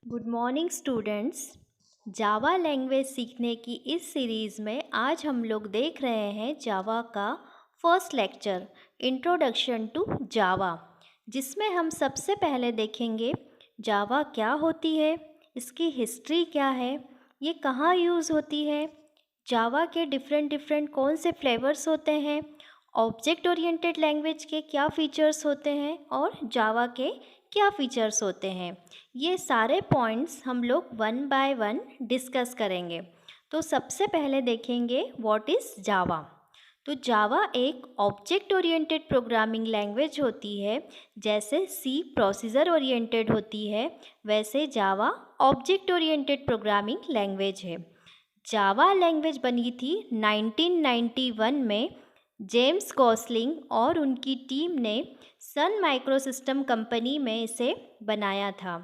Good morning students. Java language सीखने की इस सीरीज़ में आज हम लोग देख रहे हैं जावा का first lecture introduction to Java, जिसमें हम सबसे पहले देखेंगे जावा क्या होती है, इसकी हिस्ट्री क्या है, ये कहाँ यूज़ होती है, जावा के डिफरेंट डिफरेंट कौन से फ्लेवर्स होते हैं, ऑब्जेक्ट ओरिएंटेड लैंग्वेज के क्या फ़ीचर्स होते हैं और जावा के क्या फ़ीचर्स होते हैं। ये सारे पॉइंट्स हम लोग वन बाय वन डिस्कस करेंगे। तो सबसे पहले देखेंगे व्हाट इज़ जावा। तो जावा एक ऑब्जेक्ट ओरिएंटेड प्रोग्रामिंग लैंग्वेज होती है। जैसे सी प्रोसीजर ओरिएंटेड होती है, वैसे Java object oriented programming language है। जावा लैंग्वेज बनी थी 1991 में। जेम्स गॉसलिंग और उनकी टीम ने सन माइक्रोसिस्टम कंपनी में इसे बनाया था।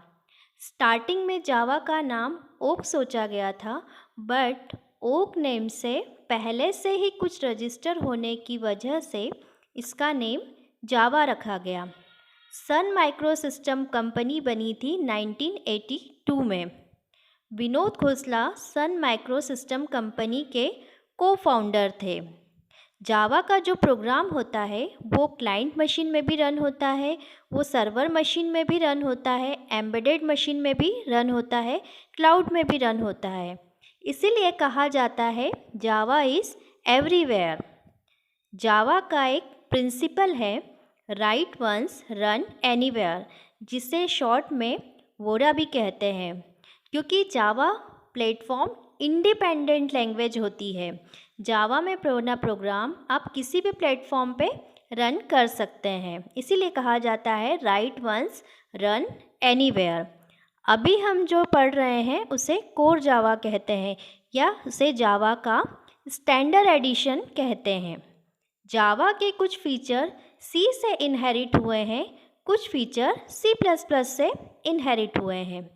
स्टार्टिंग में जावा का नाम ओक सोचा गया था, बट ओक नेम से पहले से ही कुछ रजिस्टर होने की वजह से इसका नेम जावा रखा गया। सन माइक्रोसिस्टम कंपनी बनी थी 1982 में। विनोद खोसला सन माइक्रोसिस्टम कंपनी के को फाउंडर थे। जावा का जो प्रोग्राम होता है वो क्लाइंट मशीन में भी रन होता है, वो सर्वर मशीन में भी रन होता है, एम्बेडेड मशीन में भी रन होता है, क्लाउड में भी रन होता है। इसीलिए कहा जाता है जावा इज़ एवरीवेयर। जावा का एक प्रिंसिपल है राइट वंस रन एनीवेयर, जिसे शॉर्ट में वोरा भी कहते हैं, क्योंकि जावा प्लेटफॉर्म इंडिपेंडेंट लैंग्वेज होती है। जावा में प्रोग्राम आप किसी भी प्लेटफॉर्म पे रन कर सकते हैं, इसीलिए कहा जाता है राइट वंस रन एनीवेयर। अभी हम जो पढ़ रहे हैं उसे कोर जावा कहते हैं, या उसे जावा का स्टैंडर्ड एडिशन कहते हैं। जावा के कुछ फीचर सी से इनहेरिट हुए हैं, कुछ फीचर सी प्लस प्लस से इनहेरिट हुए हैं।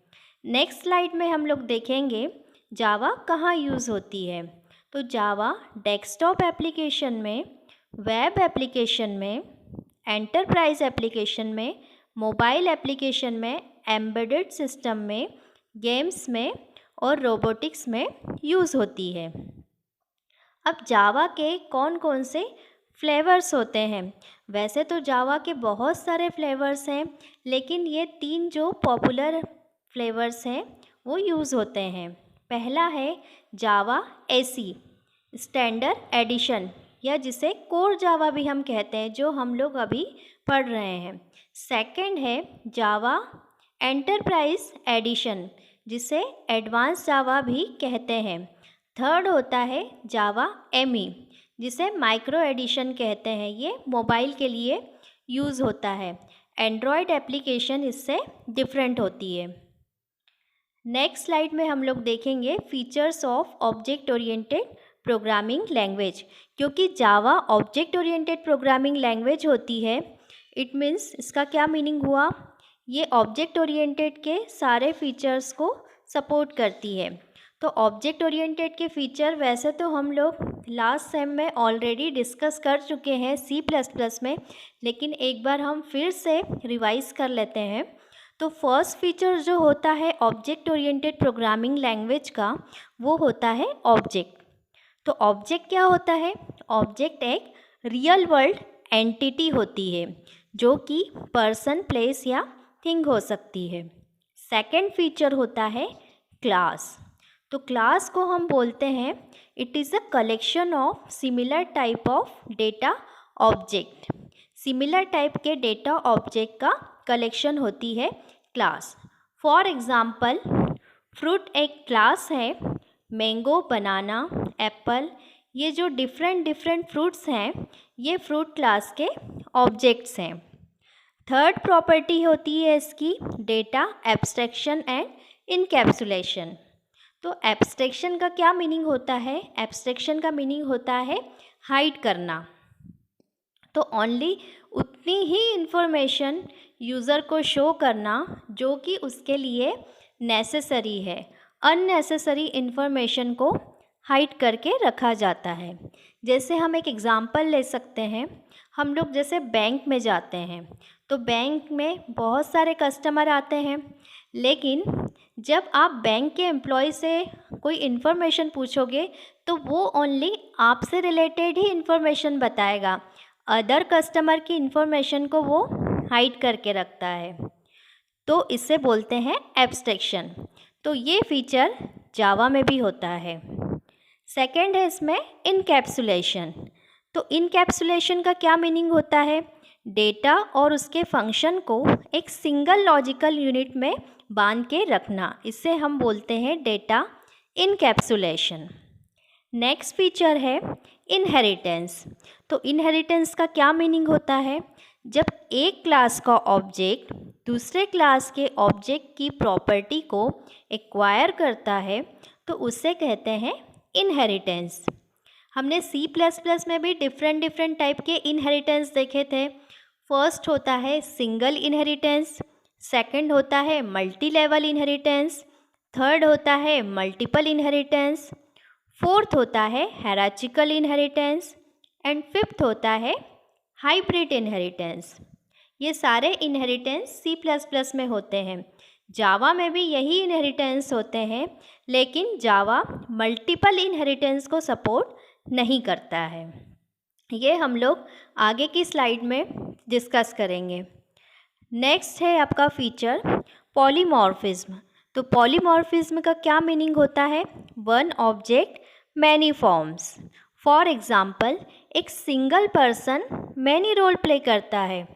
नेक्स्ट स्लाइड में हम लोग देखेंगे जावा कहाँ यूज़ होती है। तो जावा डेस्कटॉप एप्लीकेशन में, वेब एप्लीकेशन में, एंटरप्राइज एप्लीकेशन में, मोबाइल एप्लीकेशन में, एम्बेडेड सिस्टम में, गेम्स में और रोबोटिक्स में यूज़ होती है। अब जावा के कौन कौन से फ्लेवर्स होते हैं। वैसे तो जावा के बहुत सारे फ्लेवर्स हैं, लेकिन ये तीन जो पॉपुलर फ्लेवर्स हैं वो यूज़ होते हैं। पहला है जावा एसी स्टैंडर्ड एडिशन, या जिसे कोर जावा भी हम कहते हैं, जो हम लोग अभी पढ़ रहे हैं। सेकंड है जावा एंटरप्राइज एडिशन, जिसे एडवांस जावा भी कहते हैं। थर्ड होता है जावा एमई, जिसे माइक्रो एडिशन कहते हैं, ये मोबाइल के लिए यूज़ होता है। एंड्रॉयड एप्लीकेशन इससे डिफरेंट होती है। नेक्स्ट स्लाइड में हम लोग देखेंगे features of object oriented programming language. क्योंकि Java object oriented programming language होती है, इट मीन्स इसका क्या मीनिंग हुआ, ये ऑब्जेक्ट ओरिएंटेड के सारे फीचर्स को सपोर्ट करती है। तो ऑब्जेक्ट ओरिएंटेड के फीचर वैसे तो हम लोग लास्ट सेम में ऑलरेडी डिस्कस कर चुके हैं सी प्लस प्लस में, लेकिन एक बार हम फिर से रिवाइज कर लेते हैं। तो फर्स्ट फीचर जो होता है ऑब्जेक्ट ओरिएंटेड प्रोग्रामिंग लैंग्वेज का, वो होता है ऑब्जेक्ट। तो ऑब्जेक्ट क्या होता है? ऑब्जेक्ट एक रियल वर्ल्ड एंटिटी होती है, जो कि पर्सन, प्लेस या थिंग हो सकती है। सेकंड फीचर होता है क्लास। तो क्लास को हम बोलते हैं it is a collection of similar type of data object. Similar type के डेटा ऑब्जेक्ट का कलेक्शन होती है क्लास। फॉर एग्ज़ाम्पल फ्रूट एक क्लास है, मैंगो, बनाना, एप्पल, ये जो डिफरेंट डिफरेंट फ्रूट्स हैं ये फ्रूट क्लास के ऑब्जेक्ट्स हैं। थर्ड प्रॉपर्टी होती है इसकी डेटा एब्स्ट्रैक्शन एंड इनकैप्सुलेशन। तो एब्स्ट्रैक्शन का क्या मीनिंग होता है? एब्स्ट्रैक्शन का मीनिंग होता है हाइड करना। तो ओनली उतनी ही इन्फॉर्मेशन यूज़र को शो करना जो कि उसके लिए नेसेसरी है। अननेसेसरी इन्फॉर्मेशन को हाइड करके रखा जाता है। जैसे हम एक एग्ज़ाम्पल ले सकते हैं, हम लोग जैसे बैंक में जाते हैं तो बैंक में बहुत सारे कस्टमर आते हैं, लेकिन जब आप बैंक के एम्प्लॉय से कोई इन्फॉर्मेशन पूछोगे तो वो ओनली आपसे रिलेटेड ही इन्फॉर्मेशन बताएगा, अदर कस्टमर की इन्फॉर्मेशन को वो हाइड करके रखता है। तो इसे बोलते हैं एब्स्ट्रैक्शन। तो ये फीचर जावा में भी होता है। सेकंड है इसमें इनकैप्सुलेशन। तो इनकैप्सुलेशन का क्या मीनिंग होता है? डेटा और उसके फंक्शन को एक सिंगल लॉजिकल यूनिट में बांध के रखना, इसे हम बोलते हैं डेटा इनकैप्सुलेशन। नेक्स्ट फीचर है इनहेरिटेंस। तो इनहेरिटेंस का क्या मीनिंग होता है? जब एक क्लास का ऑब्जेक्ट दूसरे क्लास के ऑब्जेक्ट की प्रॉपर्टी को एक्वायर करता है तो उसे कहते हैं इनहेरिटेंस। हमने C++ में भी डिफरेंट टाइप के इनहेरिटेंस देखे थे। फर्स्ट होता है सिंगल इनहेरिटेंस, सेकंड होता है मल्टी लेवल इनहेरिटेंस, थर्ड होता है मल्टीपल इनहेरिटेंस, फोर्थ होता है हायरार्चिकल इनहेरिटेंस एंड फिफ्थ होता है हाइब्रिड इनहेरिटेंस। ये सारे इनहेरिटेंस C++ में होते हैं। जावा में भी यही इनहेरिटेंस होते हैं, लेकिन जावा मल्टीपल इनहेरिटेंस को सपोर्ट नहीं करता है। ये हम लोग आगे की स्लाइड में डिस्कस करेंगे। नेक्स्ट है आपका फीचर पॉलीमॉर्फिज्म। तो पॉलीमॉर्फिज्म का क्या मीनिंग होता है? One object many forms. For example, एक single person many role play करता है।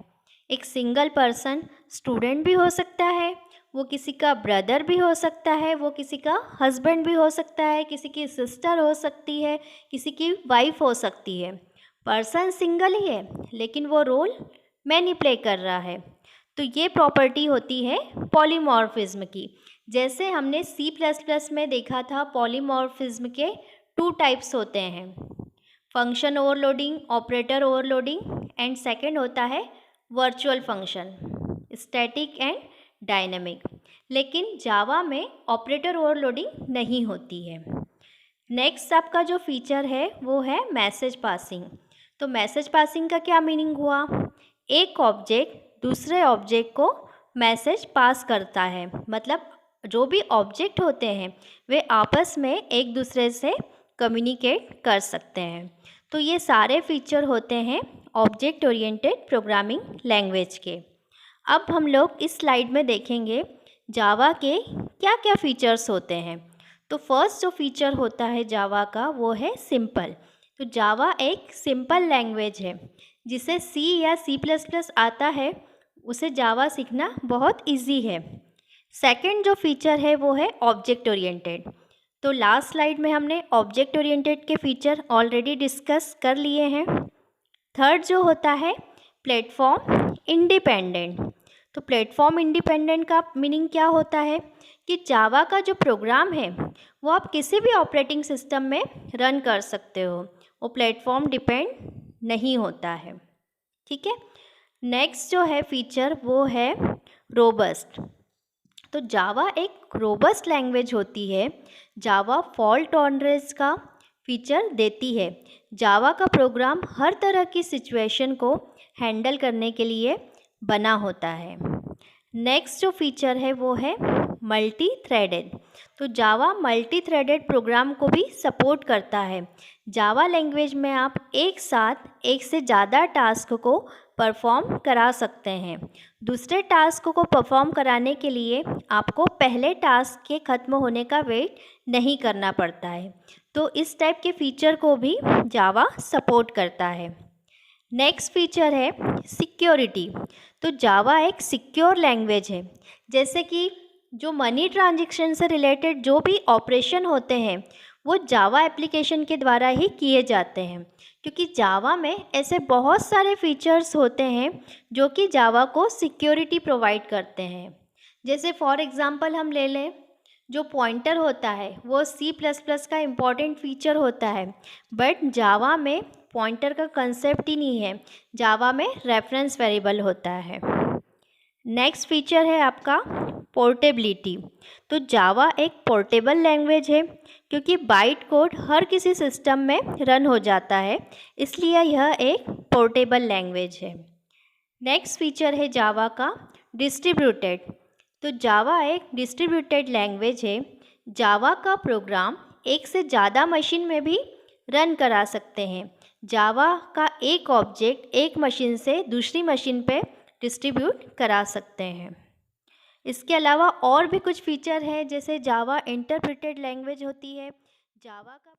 एक सिंगल पर्सन स्टूडेंट भी हो सकता है, वो किसी का ब्रदर भी हो सकता है, वो किसी का हस्बैंड भी हो सकता है, किसी की सिस्टर हो सकती है, किसी की वाइफ हो सकती है। पर्सन सिंगल ही है लेकिन वो रोल मैनी प्ले कर रहा है। तो ये प्रॉपर्टी होती है पॉलीमॉर्फिज्म की। जैसे हमने C++ में देखा था, पॉलीमॉर्फिज्म के 2 टाइप्स होते हैं, function overloading, operator overloading and second होता है virtual function, static and dynamic. लेकिन जावा में ऑपरेटर ओवरलोडिंग नहीं होती है। नेक्स्ट आपका जो फीचर है वो है मैसेज पासिंग। तो मैसेज पासिंग का क्या मीनिंग हुआ? एक ऑब्जेक्ट दूसरे ऑब्जेक्ट को मैसेज पास करता है, मतलब जो भी ऑब्जेक्ट होते हैं वे आपस में एक दूसरे से कम्युनिकेट कर सकते हैं। तो ये सारे फीचर होते हैं ऑब्जेक्ट ओरिएंटेड प्रोग्रामिंग लैंग्वेज के। अब हम लोग इस स्लाइड में देखेंगे जावा के क्या क्या फीचर्स होते हैं। तो फर्स्ट जो फीचर होता है जावा का वो है सिंपल। तो जावा एक सिंपल लैंग्वेज है, जिसे C या C++ आता है उसे जावा सीखना बहुत इजी है। सेकंड जो फीचर है वो है ऑब्जेक्ट ओरिएंटेड। तो लास्ट स्लाइड में हमने ऑब्जेक्ट ओरिएंटेड के फीचर ऑलरेडी डिस्कस कर लिए हैं। थर्ड जो होता है प्लेटफॉर्म इंडिपेंडेंट। तो प्लेटफॉर्म इंडिपेंडेंट का मीनिंग क्या होता है कि जावा का जो प्रोग्राम है वो आप किसी भी ऑपरेटिंग सिस्टम में रन कर सकते हो, वो प्लेटफॉर्म डिपेंड नहीं होता है। ठीक है। नेक्स्ट जो है फीचर वो है रोबस्ट। तो जावा एक रोबस्ट लैंग्वेज होती है। जावा फॉल्ट टॉलरेंस का फीचर देती है। जावा का प्रोग्राम हर तरह की सिचुएशन को हैंडल करने के लिए बना होता है। नेक्स्ट जो फीचर है वो है मल्टी थ्रेडेड। तो जावा मल्टी थ्रेडेड प्रोग्राम को भी सपोर्ट करता है। जावा लैंग्वेज में आप एक साथ एक से ज़्यादा टास्क को परफॉर्म करा सकते हैं। दूसरे टास्क को परफॉर्म कराने के लिए आपको पहले टास्क के ख़त्म होने का वेट नहीं करना पड़ता है। तो इस टाइप के फीचर को भी जावा सपोर्ट करता है। नेक्स्ट फीचर है सिक्योरिटी। तो जावा एक सिक्योर लैंग्वेज है। जैसे कि जो मनी ट्रांजैक्शन से रिलेटेड जो भी ऑपरेशन होते हैं वो जावा एप्लीकेशन के द्वारा ही किए जाते हैं, क्योंकि जावा में ऐसे बहुत सारे फीचर्स होते हैं जो कि जावा को सिक्योरिटी प्रोवाइड करते हैं। जैसे फॉर एग्ज़ाम्पल हम ले लें, जो पॉइंटर होता है वो C++ का इम्पॉर्टेंट फीचर होता है, बट जावा में पॉइंटर का कंसेप्ट ही नहीं है। जावा में रेफरेंस वेरिएबल होता है। नेक्स्ट फीचर है आपका पोर्टेबिलिटी। तो जावा एक पोर्टेबल लैंग्वेज है, क्योंकि बाइट कोड हर किसी सिस्टम में रन हो जाता है, इसलिए यह एक पोर्टेबल लैंग्वेज है। नेक्स्ट फीचर है जावा का डिस्ट्रीब्यूटेड। तो जावा एक डिस्ट्रीब्यूटेड लैंग्वेज है। जावा का प्रोग्राम एक से ज़्यादा मशीन में भी रन करा सकते हैं। जावा का एक ऑब्जेक्ट एक मशीन से दूसरी मशीन पे डिस्ट्रीब्यूट करा सकते हैं। इसके अलावा और भी कुछ फीचर है, जैसे जावा इंटरप्रेटेड लैंग्वेज होती है। जावा का